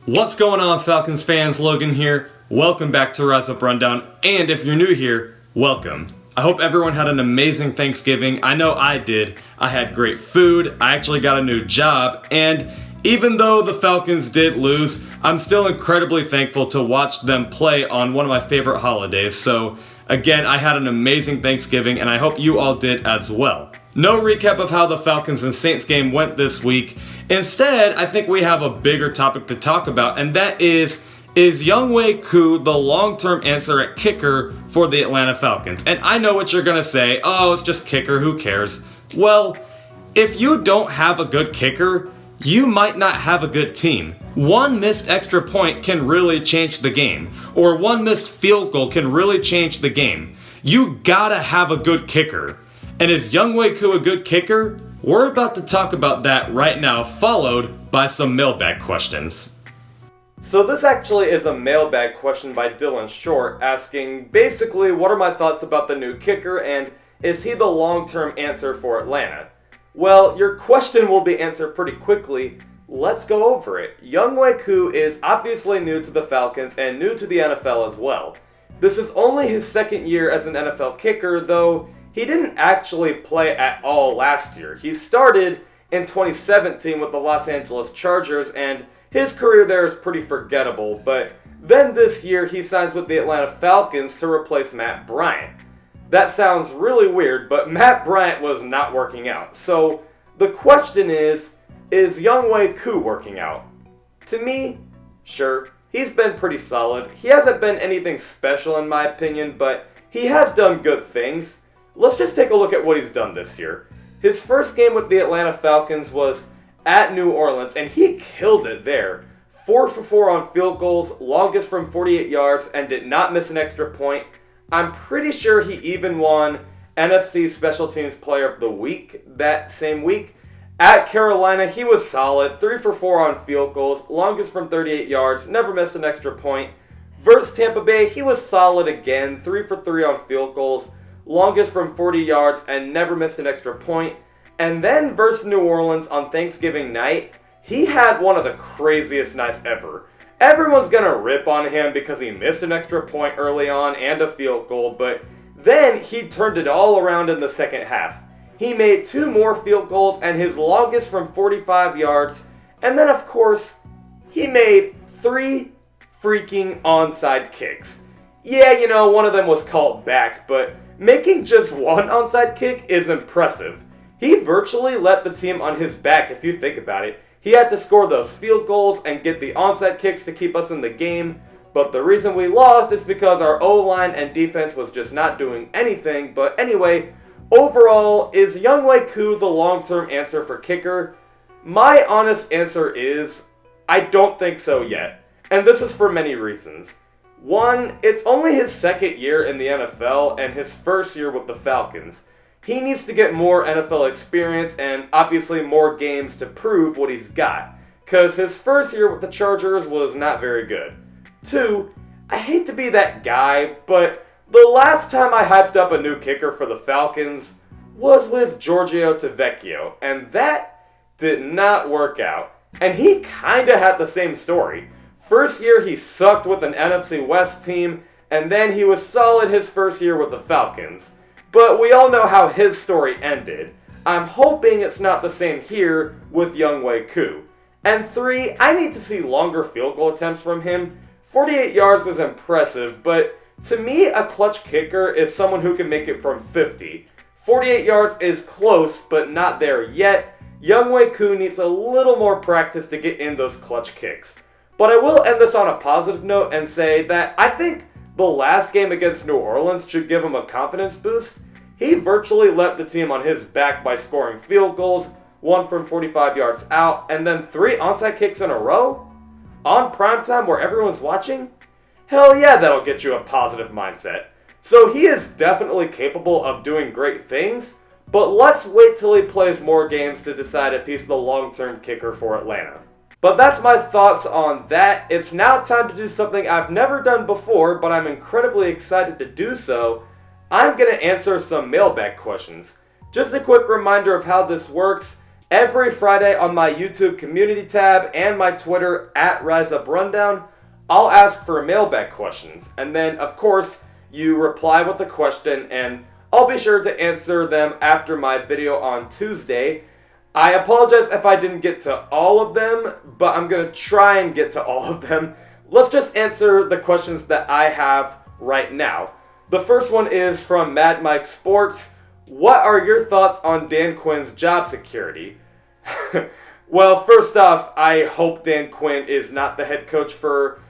What's going on, Falcons fans? Logan here. Welcome back to Rise Up Rundown, and if you're new here, welcome. I hope everyone had an amazing Thanksgiving. I know I did. I had great food, I actually got a new job, and even though the Falcons did lose, I'm still incredibly thankful to watch them play on one of my favorite holidays. So again, I had an amazing Thanksgiving, and I hope you all did as well. No recap of how the Falcons and Saints game went this week. Instead, I think we have a bigger topic to talk about, and that is Younghoe Koo the long-term answer at kicker for the Atlanta Falcons? And I know what you're going to say, oh, it's just kicker, who cares? Well, if you don't have a good kicker, you might not have a good team. One missed extra point can really change the game, or one missed field goal can really change the game. You gotta have a good kicker. And is Younghoe Koo a good kicker? We're about to talk about that right now, followed by some mailbag questions. So this actually is a mailbag question by Dylan Short, asking basically what are my thoughts about the new kicker and is he the long-term answer for Atlanta? Well, your question will be answered pretty quickly. Let's go over it. Younghoe Koo is obviously new to the Falcons and new to the NFL as well. This is only his second year as an NFL kicker, though he didn't actually play at all last year. He started in 2017 with the Los Angeles Chargers, and his career there is pretty forgettable, but then this year he signs with the Atlanta Falcons to replace Matt Bryant. That sounds really weird, but Matt Bryant was not working out. So the question is Younghoe Koo working out? To me, sure, he's been pretty solid. He hasn't been anything special in my opinion, but he has done good things. Let's just take a look at what he's done this year. His first game with the Atlanta Falcons was at New Orleans, and he killed it there. 4 for 4 on field goals, longest from 48 yards, and did not miss an extra point. I'm pretty sure he even won NFC Special Teams Player of the Week that same week. At Carolina, he was solid, 3 for 4 on field goals, longest from 38 yards, never missed an extra point. Versus Tampa Bay, he was solid again, 3 for 3 on field goals, longest from 40 yards, and never missed an extra point. And then versus New Orleans on Thanksgiving night, he had one of the craziest nights ever. Everyone's gonna rip on him because he missed an extra point early on and a field goal, but then he turned it all around in the second half. He made 2 more field goals and his longest from 45 yards, and then of course, he made 3 freaking onside kicks. Yeah, you know, one of them was called back, but making just 1 onside kick is impressive. He virtually let the team on his back if you think about it. He had to score those field goals and get the onside kicks to keep us in the game, but the reason we lost is because our O-line and defense was just not doing anything. But anyway, overall, is Younghoe Koo the long-term answer for kicker? My honest answer is, I don't think so yet, and this is for many reasons. One, it's only his second year in the NFL and his first year with the Falcons. He needs to get more NFL experience and obviously more games to prove what he's got, because his first year with the Chargers was not very good. 2, I hate to be that guy, but the last time I hyped up a new kicker for the Falcons was with Giorgio Tavecchio, and that did not work out. And he kinda had the same story. First year he sucked with an NFC West team, and then he was solid his first year with the Falcons. But we all know how his story ended. I'm hoping it's not the same here with Younghoe Koo. And 3, I need to see longer field goal attempts from him. 48 yards is impressive, but to me, a clutch kicker is someone who can make it from 50. 48 yards is close, but not there yet. Younghoe Koo needs a little more practice to get in those clutch kicks. But I will end this on a positive note and say that I think the last game against New Orleans should give him a confidence boost. He virtually let the team on his back by scoring field goals, 1 from 45 yards out, and then 3 onside kicks in a row? On primetime where everyone's watching? Hell yeah, that'll get you a positive mindset. So he is definitely capable of doing great things, but let's wait till he plays more games to decide if he's the long-term kicker for Atlanta. But that's my thoughts on that. It's now time to do something I've never done before, but I'm incredibly excited to do so. I'm going to answer some mailbag questions. Just a quick reminder of how this works. every Friday on my YouTube community tab and my Twitter at RiseUpRundown, I'll ask for mailbag questions. And then, of course, you reply with a question, and I'll be sure to answer them after my video on Tuesday. I apologize if I didn't get to all of them, but I'm going to try and get to all of them. Let's just answer the questions that I have right now. The first one is from Mad Mike Sports. What are your thoughts on Dan Quinn's job security? Well, first off, I hope Dan Quinn is not the head coach for,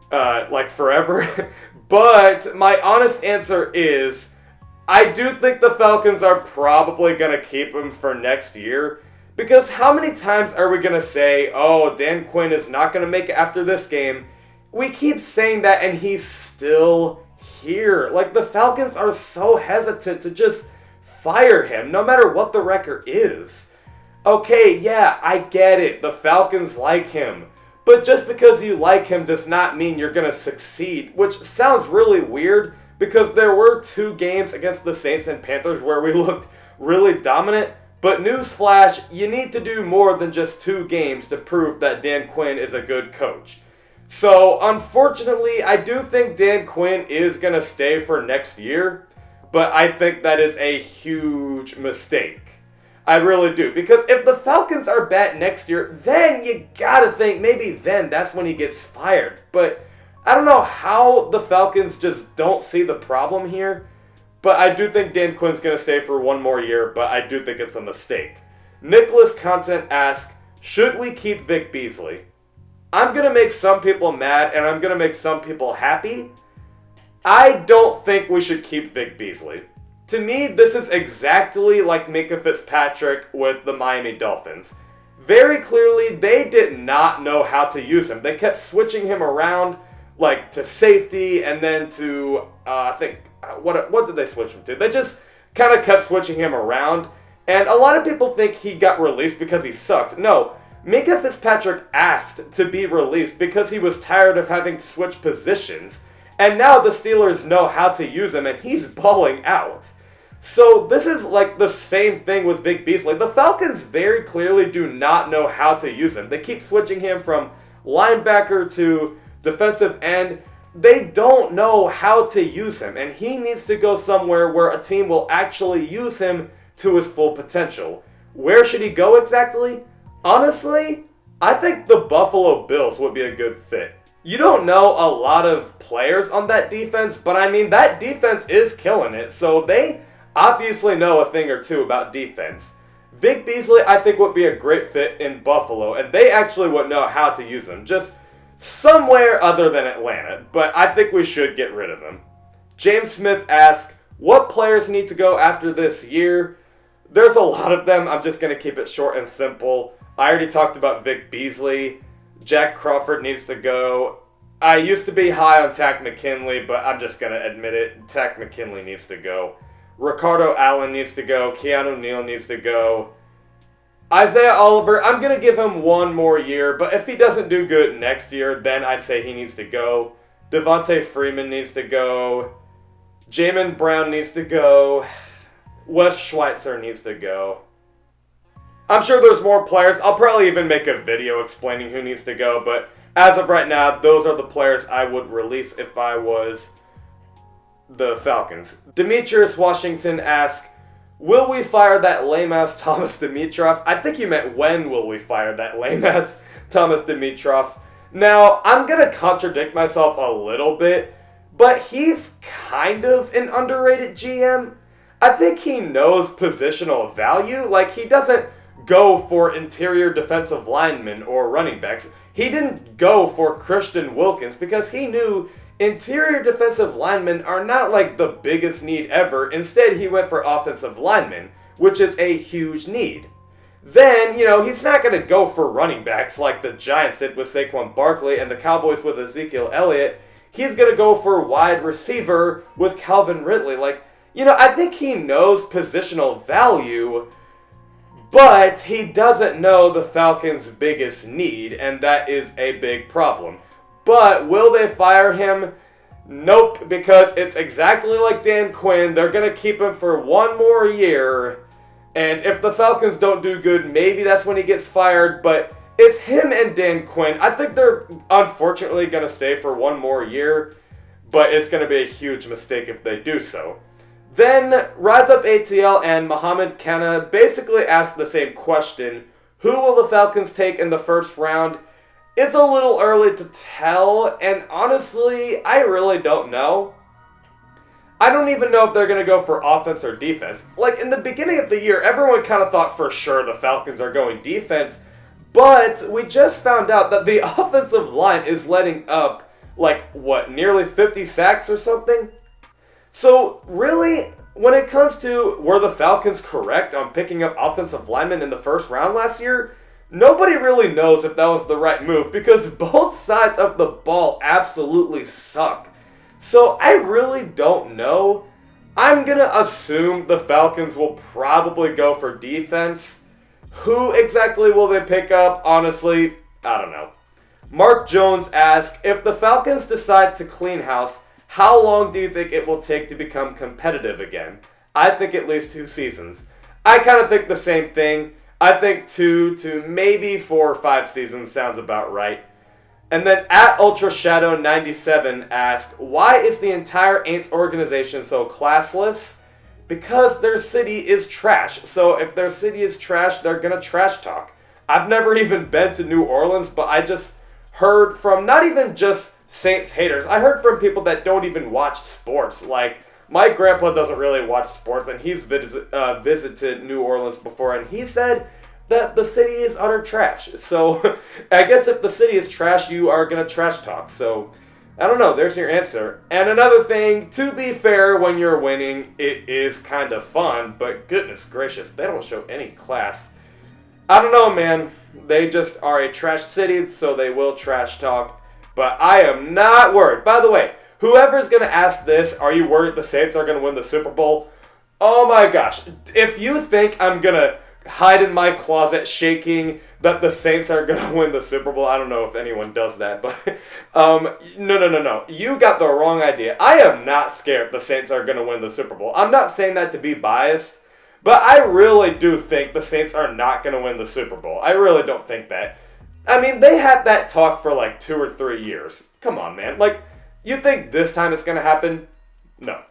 forever. But my honest answer is, I do think the Falcons are probably going to keep him for next year. Because how many times are we going to say, oh, Dan Quinn is not going to make it after this game? We keep saying that and he's still here. Like, the Falcons are so hesitant to just fire him, no matter what the record is. Okay, yeah, I get it. The Falcons like him. But just because you like him does not mean you're going to succeed, which sounds really weird because there were 2 games against the Saints and Panthers where we looked really dominant. But newsflash, you need to do more than just 2 games to prove that Dan Quinn is a good coach. So, unfortunately, I do think Dan Quinn is going to stay for next year, but I think that is a huge mistake. I really do. Because if the Falcons are bad next year, then you gotta think maybe then that's when he gets fired. But I don't know how the Falcons just don't see the problem here. But I do think Dan Quinn's going to stay for 1 more year, but I do think it's a mistake. Nicholas Content asks, should we keep Vic Beasley? I'm going to make some people mad, and I'm going to make some people happy. I don't think we should keep Vic Beasley. To me, this is exactly like Minkah Fitzpatrick with the Miami Dolphins. Very clearly, they did not know how to use him. They kept switching him around, like, to safety, and then to, what did they switch him to? They just kind of kept switching him around. And a lot of people think he got released because he sucked. No, Minkah Fitzpatrick asked to be released because he was tired of having to switch positions. And now the Steelers know how to use him, and he's balling out. So this is like the same thing with Vic Beasley. The Falcons very clearly do not know how to use him. They keep switching him from linebacker to defensive end. They don't know how to use him, and he needs to go somewhere where a team will actually use him to his full potential. Where should he go exactly? Honestly, I think the Buffalo Bills would be a good fit. You don't know a lot of players on that defense, but I mean, that defense is killing it, so they obviously know a thing or two about defense. Vic Beasley, I think, would be a great fit in Buffalo, and they actually would know how to use him. Just somewhere other than Atlanta, but I think we should get rid of him. James Smith asks, what players need to go after this year? There's a lot of them. I'm just going to keep it short and simple. I already talked about Vic Beasley. Jack Crawford needs to go. I used to be high on Takk McKinley, but I'm just going to admit it. Takk McKinley needs to go. Ricardo Allen needs to go. Keanu Neal needs to go. Isaiah Oliver, I'm going to give him 1 more year, but if he doesn't do good next year, then I'd say he needs to go. Devontae Freeman needs to go. Jamin Brown needs to go. Wes Schweitzer needs to go. I'm sure there's more players. I'll probably even make a video explaining who needs to go, but as of right now, those are the players I would release if I was the Falcons. Demetrius Washington asks, will we fire that lame-ass Thomas Dimitrov? I think you meant when will we fire that lame-ass Thomas Dimitrov. Now, I'm going to contradict myself a little bit, but he's kind of an underrated GM. I think he knows positional value. Like, he doesn't go for interior defensive linemen or running backs. He didn't go for Christian Wilkins because he knew interior defensive linemen are not like the biggest need ever. Instead, he went for offensive linemen, which is a huge need. Then, he's not going to go for running backs like the Giants did with Saquon Barkley and the Cowboys with Ezekiel Elliott. He's going to go for wide receiver with Calvin Ridley. I think he knows positional value, but he doesn't know the Falcons' biggest need, and that is a big problem. But will they fire him? Nope, because it's exactly like Dan Quinn. They're going to keep him for 1 more year, And if the Falcons don't do good, maybe that's when he gets fired. But it's him and Dan Quinn. I think they're unfortunately going to stay for one more year. But it's going to be a huge mistake if they do so. Then Rise Up ATL and Mohamed Kenna basically asked the same question. Who will the Falcons take in the first round? It's a little early to tell, and honestly, I really don't know. I don't even know if they're going to go for offense or defense. Like, in the beginning of the year, everyone kind of thought for sure the Falcons are going defense, but we just found out that the offensive line is letting up, nearly 50 sacks or something? So, really, when it comes to were the Falcons correct on picking up offensive linemen in the first round last year, nobody really knows if that was the right move because both sides of the ball absolutely suck. So I really don't know. I'm going to assume the Falcons will probably go for defense. Who exactly will they pick up? Honestly, I don't know. Mark Jones asked, if the Falcons decide to clean house, how long do you think it will take to become competitive again? I think at least 2 seasons. I kind of think the same thing. I think 2 to maybe 4 or 5 seasons sounds about right. And then at UltraShadow97 asked, why is the entire Aints organization so classless? Because their city is trash. So if their city is trash, they're going to trash talk. I've never even been to New Orleans, but I just heard from not even just Saints haters. I heard from people that don't even watch sports. Like, my grandpa doesn't really watch sports, and he's visited New Orleans before, and he said that the city is utter trash. So, I guess if the city is trash, you are going to trash talk. So, I don't know. There's your answer. And another thing, to be fair, when you're winning, it is kind of fun, but goodness gracious, they don't show any class. I don't know, man. They just are a trash city, so they will trash talk. But I am not worried. By the way, whoever's going to ask this, are you worried the Saints are going to win the Super Bowl? Oh my gosh. If you think I'm going to hide in my closet shaking that the Saints are going to win the Super Bowl, I don't know if anyone does that, but no. You got the wrong idea. I am not scared the Saints are going to win the Super Bowl. I'm not saying that to be biased, but I really do think the Saints are not going to win the Super Bowl. I really don't think that. I mean, they had that talk for like 2 or 3 years. Come on, man. Like, you think this time it's going to happen? No.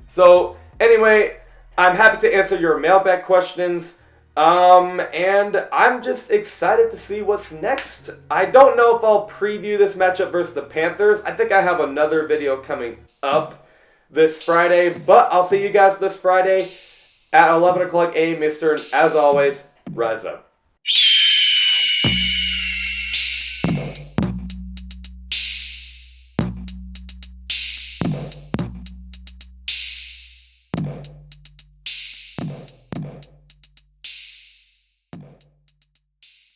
So, anyway, I'm happy to answer your mailbag questions. And I'm just excited to see what's next. I don't know if I'll preview this matchup versus the Panthers. I think I have another video coming up this Friday, but I'll see you guys this Friday at 11 o'clock a.m. Eastern. As always, rise up.